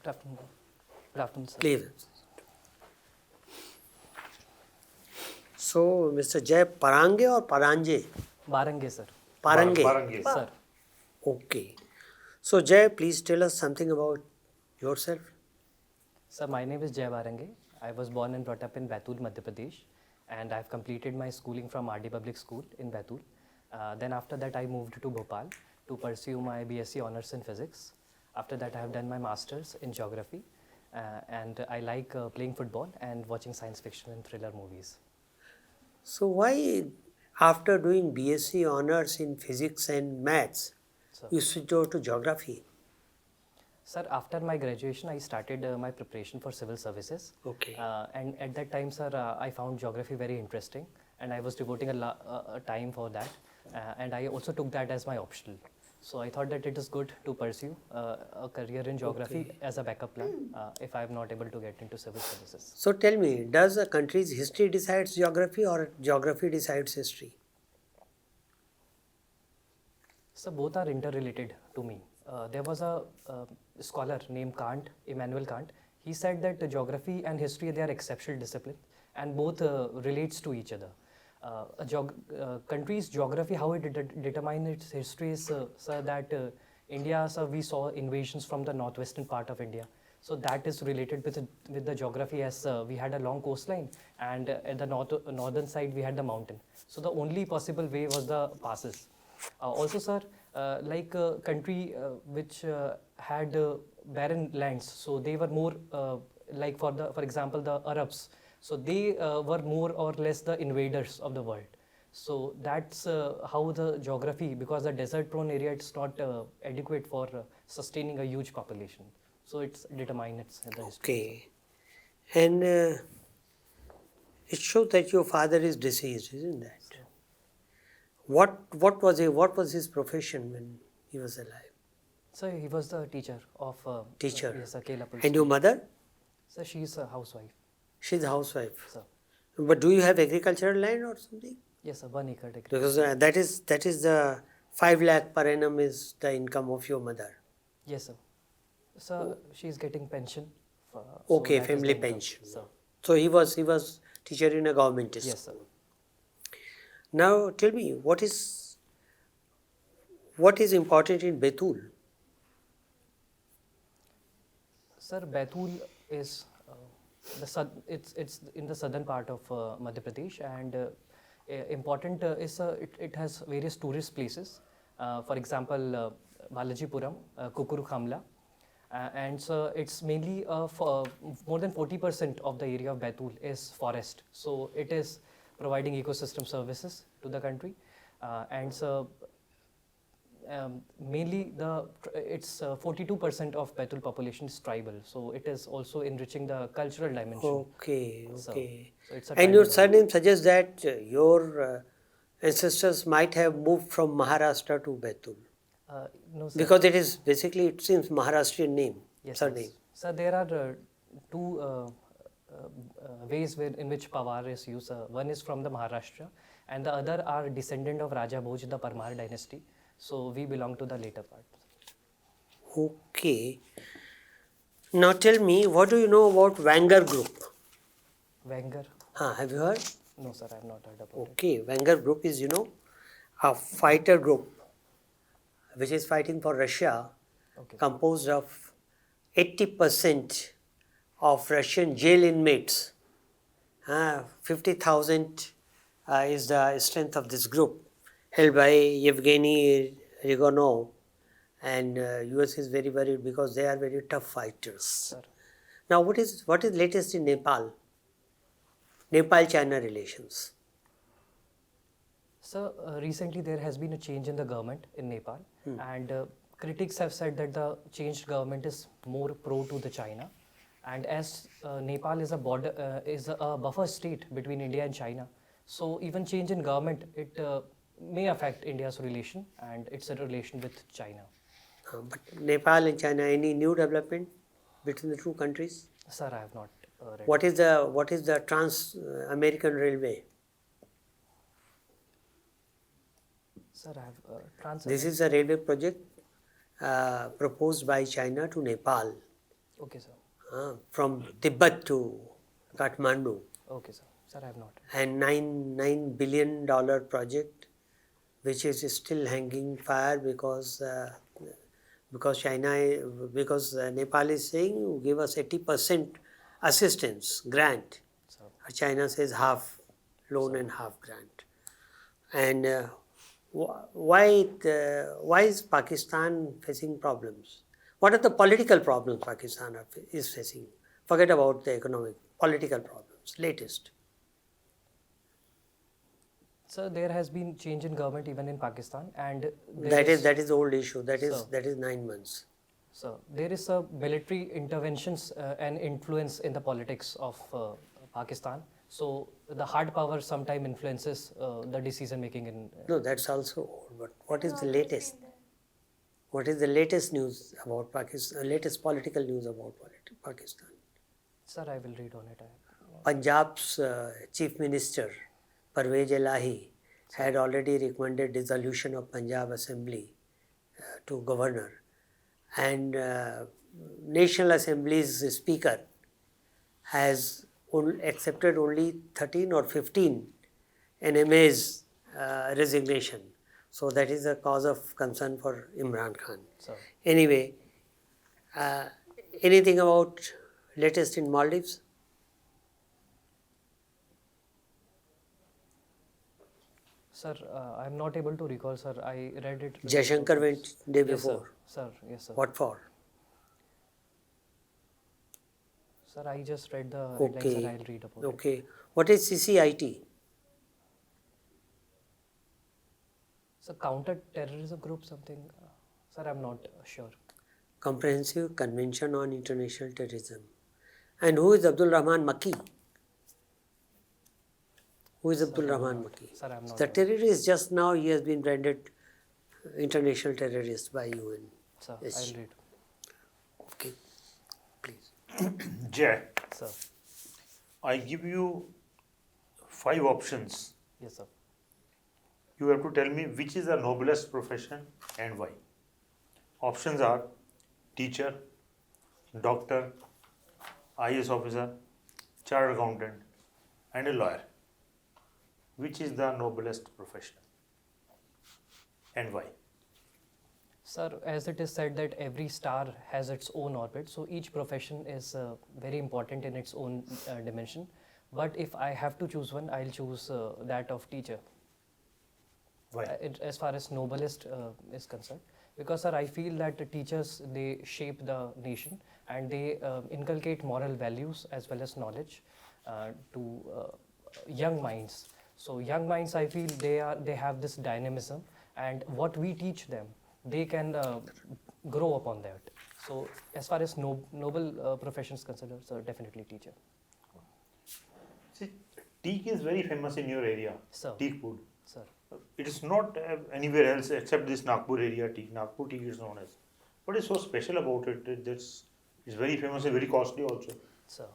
Good afternoon. Good afternoon, sir. Please. So, Mr. Jay, Parange or Paranje? Barange, sir. Parange. Sir. Okay. So, Jay, please tell us something about yourself. Sir, my name is Jay Barange. I was born and brought up in Baitul, Madhya Pradesh, and I've completed my schooling from RD Public School in Baitul. Then after that, I moved to Bhopal to pursue my BSc Honours in Physics. After that, I have done my Masters in Geography, and I like playing football and watching science fiction and thriller movies. So, why after doing BSc Honours in Physics and Maths, So, you switched over to Geography? sir, after my graduation, I started my preparation for civil services. Okay. And at that time, sir, I found geography very interesting, and I was devoting a time for that. And I also took that as my optional. So I thought that it is good to pursue a career in geography as a backup plan if I am not able to get into civil services. So, tell me, does a country's history decides geography or geography decides history? So both are interrelated to me. There was a scholar named Kant, Immanuel Kant. He said that geography and history, they are exceptional disciplines, and both relates to each other. Country's geography, how it determines its history is sir, that India, sir, we saw invasions from the northwestern part of India. So that is related with the geography, as we had a long coastline, and at the northern side we had the mountain. So the only possible way was the passes. Also, sir, like a country which had barren lands, so they were more like for example the Arabs. So they were more or less the invaders of the world. So that's how the geography, because the desert-prone area, it's not adequate for sustaining a huge population. So it's determined its the history. Okay. And it shows that your father is deceased, isn't that? So, What was his profession when he was alive? so he was the teacher of Teacher. yes, Akela Police And your Station. mother? So she's a housewife. She's a housewife. So But do you have agricultural land or something? yes, sir, 1 acre degree. Because that is the 5 lakh per annum is the income of your mother. Yes, sir. So she's getting pension. Okay, that is the family income. pension. So So he was teacher in a government school. yes, sir. Now tell me, what is important in Betul? Sir, Baitul is it's in the southern part of Madhya Pradesh, and important is it has various tourist places. For example, Balajipuram, Kukuru Khamla, and so it's mainly for more than 40% of the area of Baitul is forest. So it is providing ecosystem services to the country, and so mainly it's 42% of Baitul population is tribal, so it is also enriching the cultural dimension. Okay, So it's a and your tribal surname suggests that your ancestors might have moved from Maharashtra to Betul. no, sir. Because it is basically, it seems Maharashtrian name, Yes, surname. yes. So there are two ways in which Pawar is used. One is from the Maharashtra, and the other are descendant of Raja Bhoj, the Parmar dynasty. So we belong to the later part. Okay. Now tell me, what do you know about Wenger Group? Wenger? Have you heard? No, sir, I have not heard about it. Okay, Wenger Group is, a fighter group which is fighting for Russia, Okay. composed of 80% of Russian jail inmates. 50,000 is the strength of this group, held by Yevgeny Rigonov, and US is very worried because they are very tough fighters. Sir. Now, what is latest in Nepal? Nepal-China relations. So recently there has been a change in the government in Nepal, and critics have said that the changed government is more pro to the China, and as Nepal is a buffer state between India and China, so even change in government, it may affect India's relation and its relation with China. But Nepal and China, any new development between the two countries? Sir, I have not read. What is the Trans-American Railway? Sir, I have This is a railway project proposed by China to Nepal. Okay, sir. from Tibet to Kathmandu, Okay, sir. Sir, I have not. and $9 billion project, which is still hanging fire because Nepal is saying give us 80% assistance grant. Sir. China says half loan and half grant. And why is Pakistan facing problems? What are the political problems Pakistan is facing? Forget about the economic, political problems. Latest. Sir, there has been change in government even in Pakistan, and That is the old issue. That Sir. is 9 months. So there is a military interventions and influence in the politics of Pakistan. So the hard power sometimes influences the decision making in. No, that's also old. But what is the latest? What is the latest news about Pakistan? Latest political news about Pakistan? Sir, I will read on it. Punjab's Chief Minister Parvez Elahi had already recommended dissolution of Punjab Assembly to governor, and National Assembly's Speaker has accepted only 13 or 15 NMA's resignation. So that is a cause of concern for Imran Khan. Sir. Anyway, anything about latest in Maldives? Sir, I am not able to recall, sir. I read it. Jaishankar went day Yes, before. sir. Sir, yes, sir. What for? Sir, I just read the headlines, Okay. sir. I'll read about it. Okay. What is CCIT? So counter-terrorism group something. Sir, I'm not sure. Comprehensive Convention on International Terrorism. And who is Abdul Rahman Makki? Who is Abdul Rahman Makki? Sir, I'm not The sure. terrorist, just now he has been branded international terrorist by UN. Sir, Yes. I'll read. Okay, please. Jay, Sir, I give you 5 options. yes, sir. You have to tell me which is the noblest profession and why. Options are teacher, doctor, IAS officer, chartered accountant, and a lawyer. Which is the noblest profession and why? Sir, as it is said that every star has its own orbit, so each profession is very important in its own dimension. But if I have to choose one, I'll choose that of teacher. Why? As far as noblest is concerned, because sir, I feel that the teachers, they shape the nation and they inculcate moral values as well as knowledge to young minds. So young minds, I feel they have this dynamism, and what we teach them, they can grow upon that. So as far as noble professions concerned, so definitely teacher. See, teak is very famous in your area. Sir. Teak food. Sir. It is not anywhere else except this Nagpur area teak. Nagpur teak is known as. What is so special about it? It's very famous and very costly also. Sir.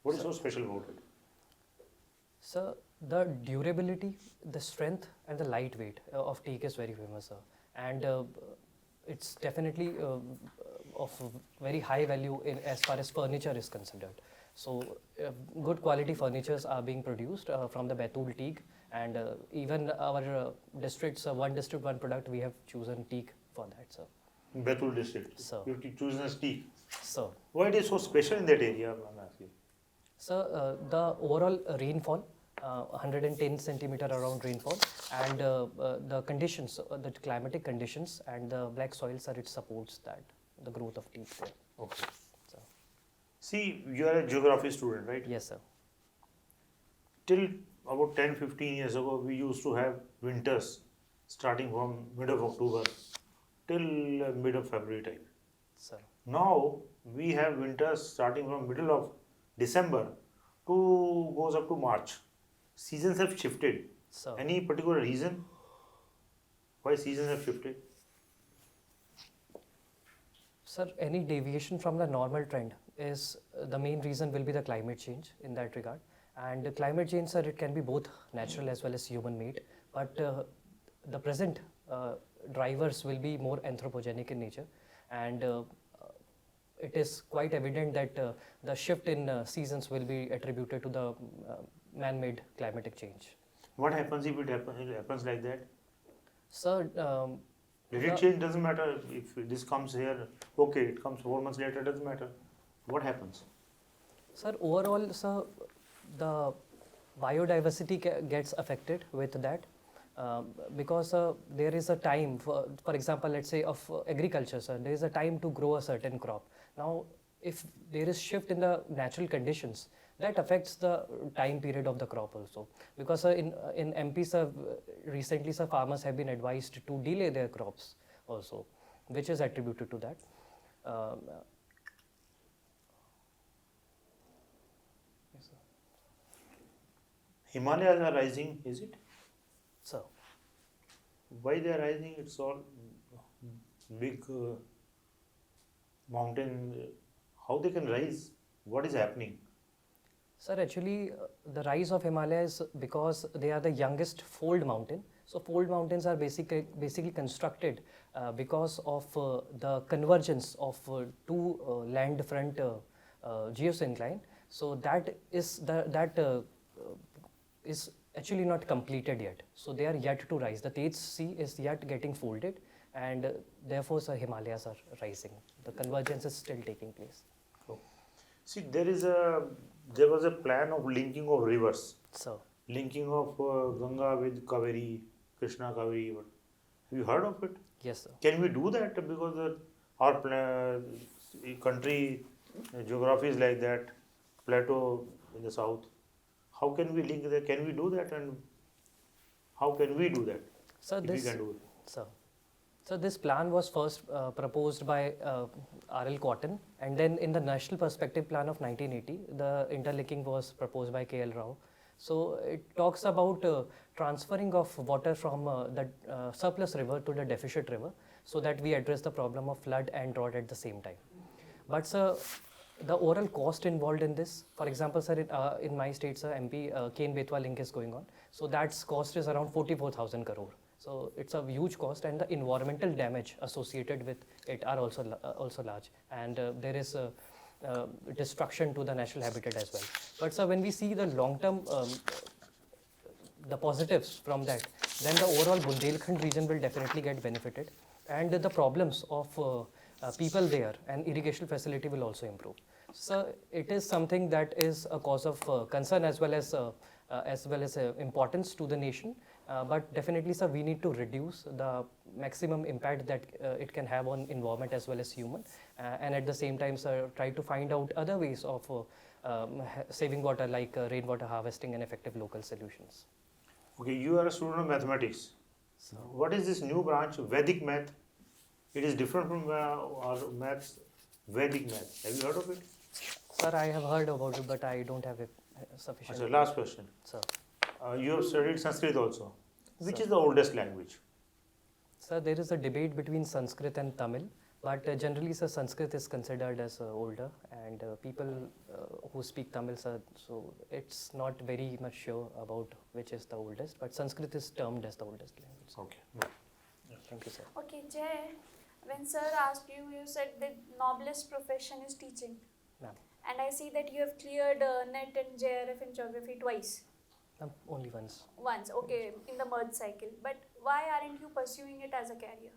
What is so special about it? Sir, the durability, the strength, and the lightweight of teak is very famous, sir. And it's definitely of very high value as far as furniture is considered. So, good quality furnitures are being produced from the Betul teak, and even our districts, one district, one product, we have chosen teak for that, sir. Betul district. Sir. You have chosen as teak. Sir. Why it is so special in that area? I'm asking. So, the overall rainfall, 110 centimeter around rainfall, and the conditions, the climatic conditions and the black soil, sir, it supports that, the growth of teak there. Okay. So, See, you are a geography student, right? yes, sir. Till about 10-15 years ago, we used to have winters starting from mid of October till mid of February time. Sir. Now we have winters starting from middle of December to goes up to March. Seasons have shifted. Sir. Any particular reason why seasons have shifted? Sir, any deviation from the normal trend is the main reason will be the climate change in that regard. And the climate change, sir, it can be both natural as well as human made. But the present drivers will be more anthropogenic in nature, and it is quite evident that the shift in seasons will be attributed to the man-made climatic change. What happens if it happens like that? Sir, Let it change, doesn't matter. If this comes here, okay, it comes 4 months later, doesn't matter. What happens? sir, overall, sir, the biodiversity gets affected with that. Because there is a time, for example, let's say of agriculture, sir, there is a time to grow a certain crop. Now, if there is shift in the natural conditions, that affects the time period of the crop also. Because in MP, sir, recently, sir, farmers have been advised to delay their crops also, which is attributed to that. Yes, sir. Himalayas are rising, is it? So, Why they are rising? It's all big mountain. How they can rise? What is happening? sir, actually, the rise of Himalaya is because they are the youngest fold mountain. So, fold mountains are basically constructed because of the convergence of two land front geosyncline. So, that is is actually not completed yet. So, they are yet to rise. The Tej Sea is yet getting folded, and therefore, sir, Himalayas are rising. The convergence is still taking place. See, there was a plan of linking of rivers, So, linking of Ganga with Kaveri, Krishna Kaveri. Have you heard of it? yes, sir. Can we do that? Because our country geography is like that, plateau in the south. How can we link that? Can we do that? And how can we do that? So, If we can do it. So this plan was first proposed by R.L. Cotton, and then in the National Perspective Plan of 1980, the interlinking was proposed by K.L. Rao. So it talks about transferring of water from the surplus river to the deficit river, so that we address the problem of flood and drought at the same time. But sir, the overall cost involved in this, for example, sir, in my state, sir, MP, Ken-Betwa link is going on. So that's cost is around 44,000 crore. So it's a huge cost, and the environmental damage associated with it are also large, and there is destruction to the natural habitat as well. But sir, when we see the long-term the positives from that, then the overall Bundelkhand region will definitely get benefited, and the problems of people there and irrigation facility will also improve. So it is something that is a cause of concern as well as importance to the nation. But definitely, sir, we need to reduce the maximum impact that it can have on environment as well as human, and at the same time, sir, try to find out other ways of saving water, like rainwater harvesting and effective local solutions. Okay, you are a student of mathematics. So, What is this new branch, Vedic math? It is different from our maths, Vedic math. Have you heard of it? sir, I have heard about it, but I don't have sufficient. So last question. Sir. You have studied Sanskrit also. Which Sir. is the oldest language? Sir, there is a debate between Sanskrit and Tamil, but generally, sir, Sanskrit is considered as older, and people who speak Tamil, sir, so it's not very much sure about which is the oldest, but Sanskrit is termed as the oldest language. Okay. Thank you, sir. Okay, Jay, when sir asked you, you said the noblest profession is teaching. Ma'am. And I see that you have cleared NET and JRF in geography twice. Only once. Once, okay, in the merge cycle. But why aren't you pursuing it as a career?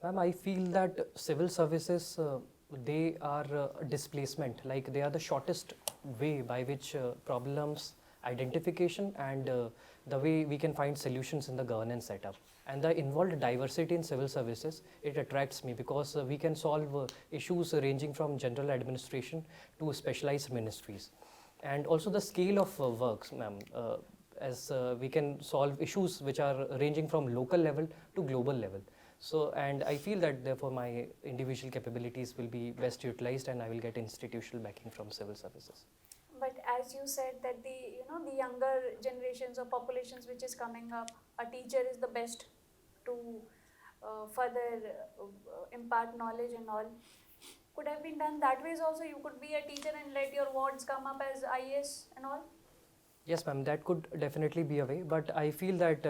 Ma'am, I feel that civil services, they are displacement, like they are the shortest way by which problems identification and the way we can find solutions in the governance setup. And the involved diversity in civil services, it attracts me because we can solve issues ranging from general administration to specialized ministries. And also the scale of works, ma'am, as we can solve issues which are ranging from local level to global level. So, and I feel that therefore my individual capabilities will be best utilized, and I will get institutional backing from civil services. But as you said that the younger generations or populations which is coming up, a teacher is the best to further impart knowledge and all. Could have been done that ways also. You could be a teacher and let your wards come up as IAS and all. Yes, ma'am, that could definitely be a way, but I feel that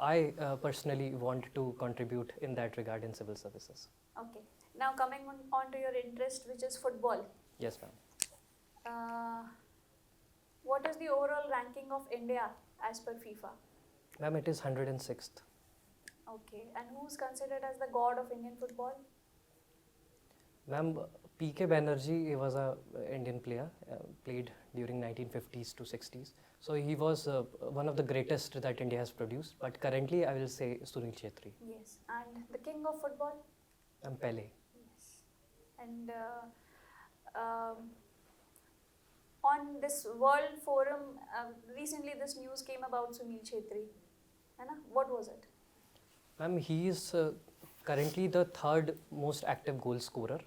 I personally want to contribute in that regard in civil services. Okay. Now coming on to your interest, which is football. Yes, ma'am. What is the overall ranking of India as per FIFA? Ma'am, it is 106th. Okay. And who's considered as the god of Indian football? Ma'am, P.K. Banerjee, he was a Indian player, played during 1950s to 60s. So he was one of the greatest that India has produced. But currently, I will say Sunil Chhetri. Yes. And the king of football? And Pele. Yes. And on this World Forum, recently this news came about Sunil Chhetri. है ना? What was it? Ma'am, he is currently the third most active goal scorer.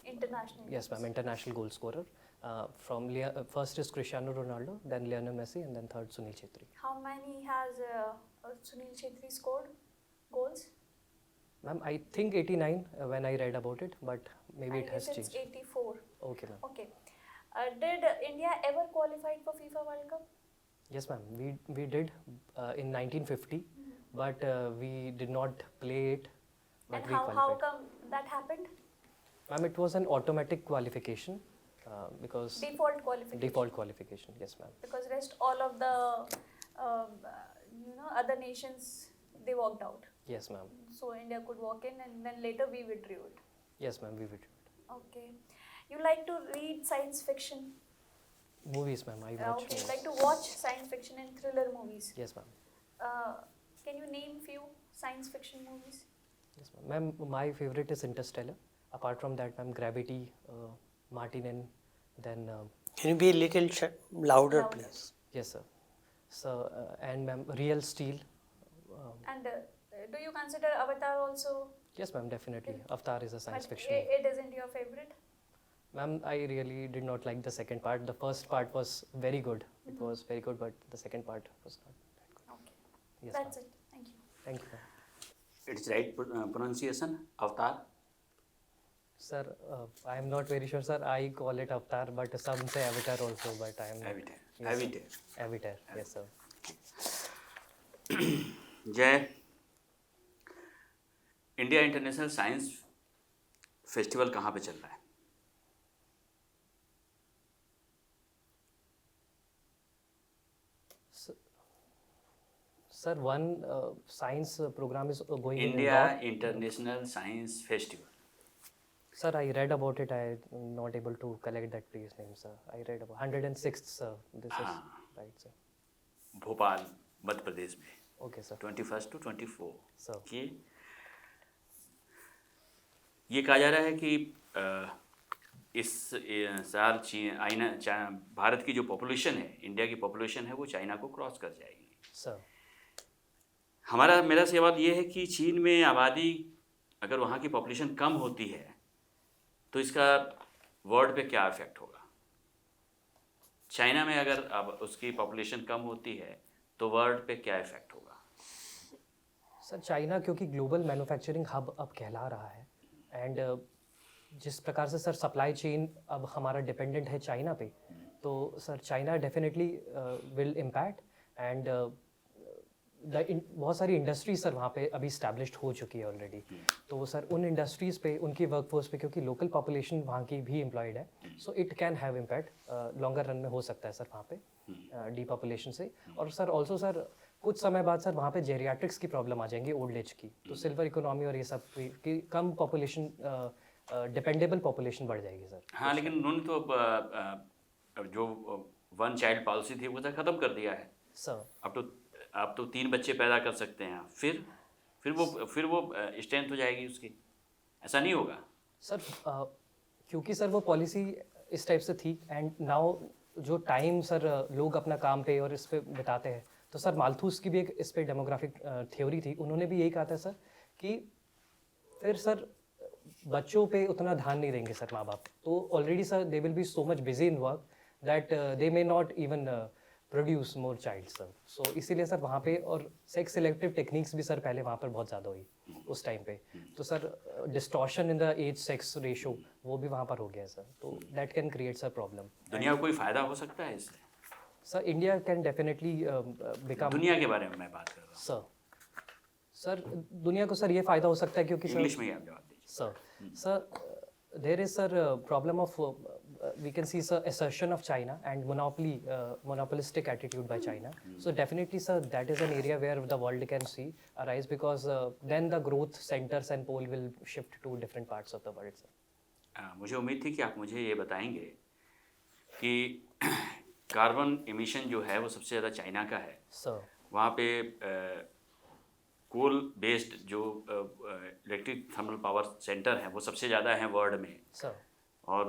International. Yes, ma'am, international goal scorer. First is Cristiano Ronaldo, then Lionel Messi, and then third Sunil Chhetri. How many has Sunil Chhetri scored goals? Ma'am, I think 89 when I read about it, but maybe it has It's changed. 84. Okay, ma'am. Okay. Did India ever qualify for FIFA World Cup? Yes, ma'am. We did in 1950, but we did not play it. But And we how qualified. come that happened? Ma'am, it was an automatic qualification because Default qualification. default qualification. Yes, ma'am. Because rest all of the other nations, they walked out. Yes, ma'am. So India could walk in, and then later we withdrew it. Yes, ma'am. We would. Okay. You like to read science fiction? Movies, ma'am. I watch. Okay. You movies. like to watch science fiction and thriller movies? Yes, ma'am. Can you name few science fiction movies? Yes, ma'am. Ma'am, my favorite is Interstellar. Apart from that, ma'am, Gravity, Martin, then Can you be a little louder, Louder. please? yes, sir. So and ma'am, Real Steel. And do you consider Avatar also? Yes, ma'am. Definitely. Avatar is a science But fiction. it isn't your favorite? Ma'am, I really did not like the second part. The first part was very good. It was very good, but the second part was not that good. Okay. Yes, That's ma'am. it. Thank you. Thank you, ma'am. It's right pronunciation, Avatar. Sir, I am not very sure, sir. I call it Avatar, but some say Avatar also, but I am not. Avatar. Yes, sir. Avatar. Avatar, yes, sir. जय India international science festival कहाँ पे चल रहा है? Sir, one science program is going in India Indore. International science festival. Sir, I read about it. I am not able to collect that place name, sir. I read about 106th, sir. This is right, sir. Bhopal Madhya Pradesh में Okay, sir. 21 to 24 Sir. ये कहा जा रहा है कि इस साल भारत की जो पॉपुलेशन है, इंडिया की पॉपुलेशन है, वो चाइना को क्रॉस कर जाएगी. Sir. मेरा सवाल ये है कि चीन में आबादी अगर वहाँ की पॉपुलेशन कम होती है तो इसका वर्ल्ड पे क्या इफेक्ट होगा? चाइना में अगर अब उसकी पॉपुलेशन कम होती है तो वर्ल्ड पे क्या इफेक्ट होगा? सर, चाइना क्योंकि ग्लोबल मैन्युफैक्चरिंग हब अब कहला रहा है एंड जिस प्रकार से सर सप्लाई चेन अब हमारा डिपेंडेंट है चाइना पे, तो sir China definitely will impact and बहुत सारी इंडस्ट्रीज सर वहाँ पे अभी इस्टेब्लिश्ड हो चुकी है ऑलरेडी. तो सर उन इंडस्ट्रीज़ पे, उनकी वर्कफोर्स पे, क्योंकि लोकल पॉपुलेशन वहाँ की भी एम्प्लॉयड है, so it can have impact longer run में हो सकता है सर वहाँ पे डीपॉपुलेशन से. और सर ऑल्सो सर कुछ समय बाद सर वहाँ पे जेरियाट्रिक्स की प्रॉब्लम आ जाएंगी ओल्ड एज की, तो सिल्वर इकोनॉमी और ये सब की कम पॉपुलेशन, डिपेंडेबल पॉपुलेशन बढ़ जाएगी सर. हाँ, लेकिन उन्होंने तो जो वन चाइल्ड पॉलिसी थी वो तो ख़त्म कर दिया है सर. अब तो 3 बच्चे पैदा कर सकते हैं. फिर वो स्ट्रेंथ हो जाएगी उसकी. ऐसा नहीं होगा सर, क्योंकि सर वो पॉलिसी इस टाइप से थी एंड नाउ जो टाइम सर लोग अपना काम पे और इस पे बिताते हैं, तो सर माल्थूस की भी एक इस पे डेमोग्राफिक थ्योरी थी. उन्होंने भी यही कहा था सर कि फिर सर बच्चों पे उतना ध्यान नहीं देंगे सर माँ बाप, तो already sir they will be so much busy in work that they may not even produce more child sir. So इसीलिए सर वहाँ पे, और सेक्स सिलेक्टिव टेक्निक्स भी सर पहले वहाँ पर बहुत ज़्यादा हुई उस टाइम पे, तो sir distortion in the age sex ratio वो भी वहाँ पर हो गया सर. तो that can create sir problem. दुनिया को कोई फ़ायदा हो सकता है इससे? Sir India can definitely become. दुनिया के बारे में मैं बात कर रहा हूँ सर सर दुनिया को सर ये फायदा हो सकता है क्योंकि सर इंग्लिश में ही आप जवाब दीजिए। Sir there is sir problem of we can see sir assertion of China and monopolistic attitude by China. So definitely sir that is an area where the world can see arise because then the growth centers and pole will shift to different parts of the world sir. मुझे उम्मीद थी कि आप मुझे ये बताएंगे कि carbon emission जो है वो सबसे ज़्यादा चाइना का है। Sir. वहाँ पे कोल बेस्ड जो इलेक्ट्रिक थर्मल पावर सेंटर हैं वो सबसे ज़्यादा हैं वर्ल्ड में। Sir. और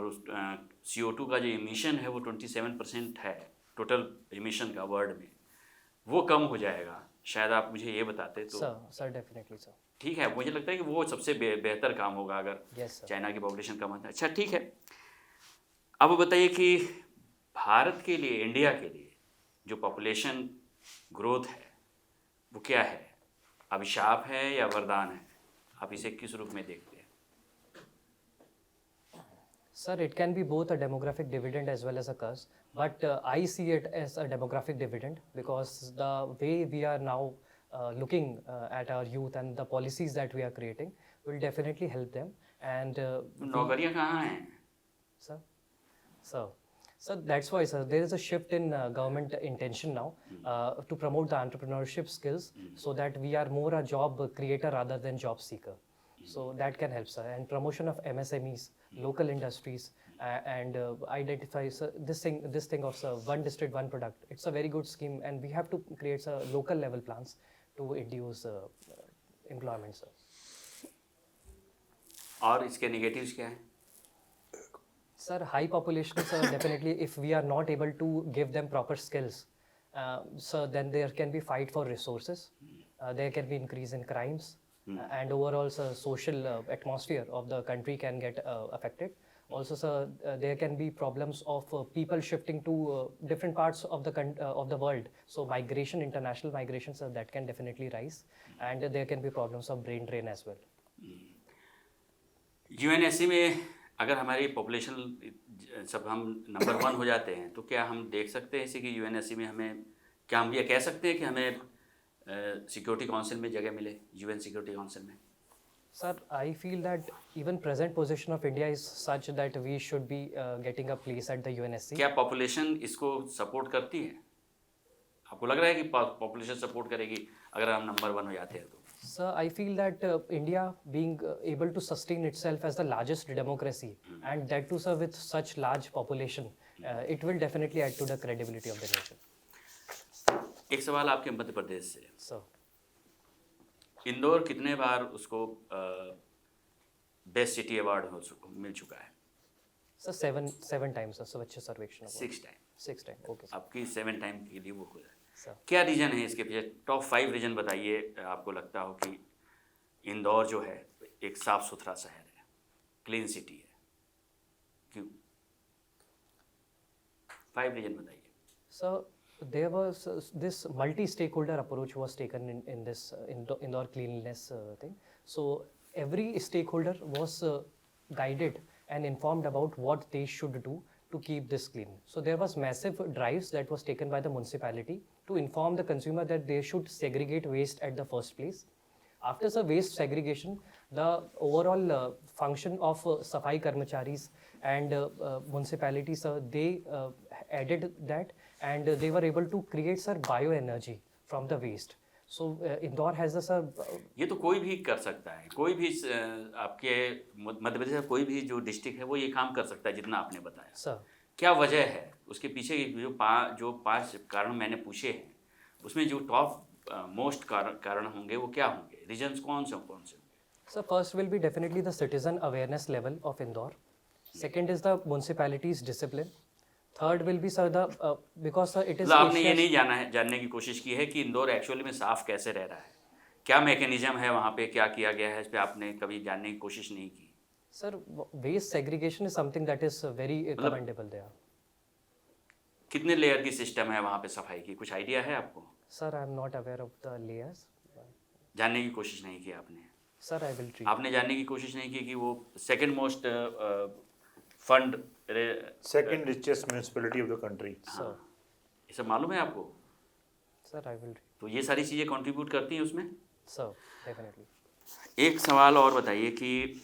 CO2 का जो एमिशन है वो 27% है टोटल एमिशन का वर्ल्ड में, वो कम हो जाएगा। शायद आप मुझे ये बताते तो। Sir definitely sir. ठीक है, मुझे लगता है कि वो सबसे बेहतर काम होगा अगर Yes, sir. चाइना की पॉपुलेशन कम होता है। अच्छा ठीक है, अब बताइए कि भारत के लिए, इंडिया के लिए जो पॉपुलेशन ग्रोथ है वो क्या है? अभिशाप है या वरदान है? आप इसे किस रूप में देखते हैं? Sir, it can be both a demographic dividend as well as a curse, but I see it as a demographic dividend because the way we are now looking at our youth and the policies that we are creating will definitely help them. And नौकरियां कहाँ हैं? Sir, that's why, sir, there is a shift in government intention now to promote the entrepreneurship skills so that we are more a job creator rather than job seeker. So that can help, sir. And promotion of MSMEs, local industries, and identify sir, this thing of sir, one district, one product. It's a very good scheme, and we have to create sir, local level plans to induce employment, sir. और इसके negatives क्या हैं? Sir, high population, sir, definitely if we are not able to give them proper skills, so then there can be fight for resources, there can be increase in crimes, and overall sir, social atmosphere of the country can get affected. Also, sir, there can be problems of people shifting to different parts of the world. So migration, international migration, sir, that can definitely rise, and there can be problems of brain drain as well. UNSC में अगर हमारी population सब हम number 1 हो जाते हैं तो क्या हम देख सकते हैं इसे कि UNSC में हमें, क्या हम ये कह सकते हैं कि हमें सिक्योरिटी काउंसिल में जगह मिले, UN सिक्योरिटी काउंसिल में? Sir, I feel that even present position of India is such that we should be getting a place at the UNSC. क्या पॉपुलेशन इसको सपोर्ट करती है? आपको लग रहा है कि पॉपुलेशन सपोर्ट करेगी अगर हम नंबर 1 हो जाते हैं तो? Sir, I feel that India being able to sustain itself as the largest democracy and that too sir with such large population, it will definitely add to the credibility of the nation. एक सवाल आपके मध्य प्रदेश से। Sir. Indore कितने बार उसको best city award मिल चुका है? Sir, seven times, sir. स्वच्छ सर्वेक्षण award. 6 time. 6 times, okay. Sir. आपकी 7 टाइम के लिए वो खुदा है। Sir. क्या रीजन है इसके पीछे? टॉप 5 रीजन बताइए आपको लगता हो कि इंदौर जो है एक साफ सुथरा शहर है, क्लीन सिटी है, क्यों? 5 रीजन बताइए। So there was this multi-stakeholder approach was taken in this Indore cleanliness thing. So every stakeholder was guided and informed about what they should do to keep this clean. So there was massive drives that was taken by the municipality to inform the consumer that they should segregate waste at the first place. After the waste segregation, the overall function of Safai Karmacharis and municipalities, they added that and they were able to create sir bioenergy from the waste. So Indore has a sir. ये तो कोई भी कर सकता है, कोई भी आपके मध्य प्रदेश का कोई भी जो डिस्ट्रिक्ट है वो ये काम कर सकता है जितना आपने बताया। सर क्या वजह है उसके पीछे? जो 5 कारण मैंने पूछे हैं उसमें जो टॉप मोस्ट कारण होंगे वो क्या होंगे? रीजन्स कौन से होंगे? So first will be definitely the citizen awareness level of Indore. Second is the municipality's discipline. Third will be sir the because sir it is. आपने ये नहीं जानने की कोशिश की है कि इंदौर एक्चुअली में साफ कैसे रह रहा है? क्या मैकेनिज्म है वहाँ पे, क्या किया गया है, इस पे आपने कभी जानने की कोशिश नहीं की? Sir, waste segregation is something that is very commendable there. कितने लेयर की सिस्टम है वहाँ पे सफाई की, कुछ आइडिया है आपको? Sir, I am not aware of the layers. जानने की कोशिश नहीं की आपने? Sir, I will treat. आपने जानने की कोशिश नहीं की कि वो second most fund second richest municipality of the country. Sir. ये सब मालूम है आपको? Sir, I will treat. तो ये सारी चीज़ें कंट्रीब्यूट करती हैं उसमें? Sir, definitely. एक सवाल और बताइए कि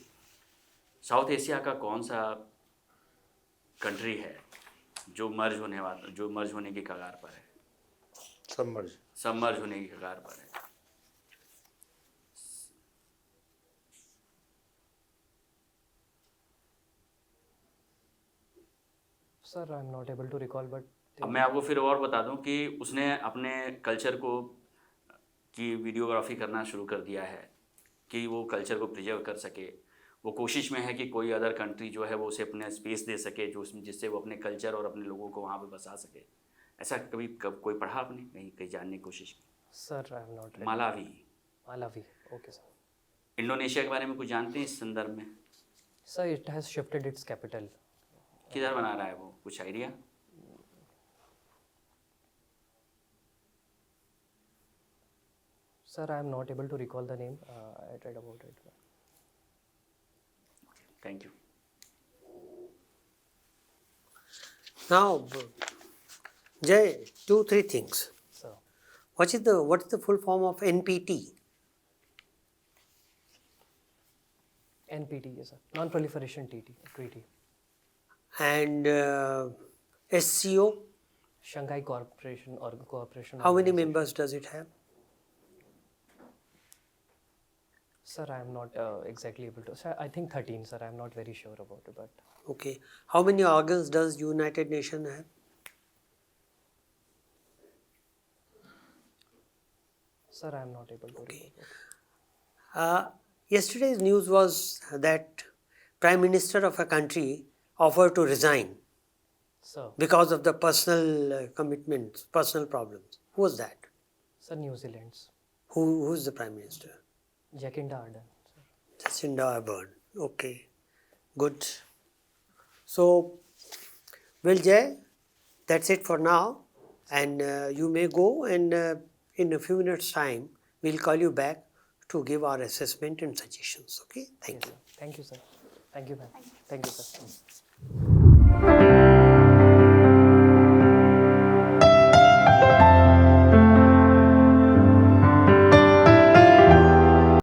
साउथ एशिया का कौन सा कंट्री है जो मर्ज होने की कगार पर है, सबमर्ज होने की कगार पर है? Sir, I'm not able to recall, but अब मैं आपको फिर और बता दूं कि उसने अपने कल्चर को की वीडियोग्राफी करना शुरू कर दिया है कि वो कल्चर को प्रिजर्व कर सके। वो कोशिश में है कि कोई अदर कंट्री जो है वो उसे अपने स्पेस दे सके जो उसमें, जिससे वो अपने कल्चर और अपने लोगों को वहाँ पे बसा सके। ऐसा कोई पढ़ा आपने कहीं जानने की कोशिश की? sir, I'm not ready. Malawi, Malawi. Okay, sir. Indonesia के बारे में कुछ जानते हैं इस संदर्भ में? Sir, it has shifted its capital. किधर बना रहा है वो, कुछ idea? Sir, I am not able to recall the name. I read about it. Thank you. Now, Jay, 2-3 things. Sir, What is the full form of NPT? NPT, yes, sir. Non-proliferation treaty. And SCO? Shanghai Cooperation or Cooperation. How many Organization. members does it have? Sir, I am not exactly able to. Sir, I think 13, sir. I am not very sure about it, but Okay. How many organs does United Nations have? sir, I am not able to Okay. recall. Yesterday's news was that Prime Minister of a country offered to resign Sir, because of the personal commitments, personal problems. Who was that? sir, New Zealand's Who's the Prime Minister? Jacinda Ardern, sir. Jacinda Ardern. Okay, good. So, well, Jay, that's it for now. And you may go, and in a few minutes' time, we'll call you back to give our assessment and suggestions. Okay, thank you. Thank you, sir. Thank you, ma'am. Thank you, sir.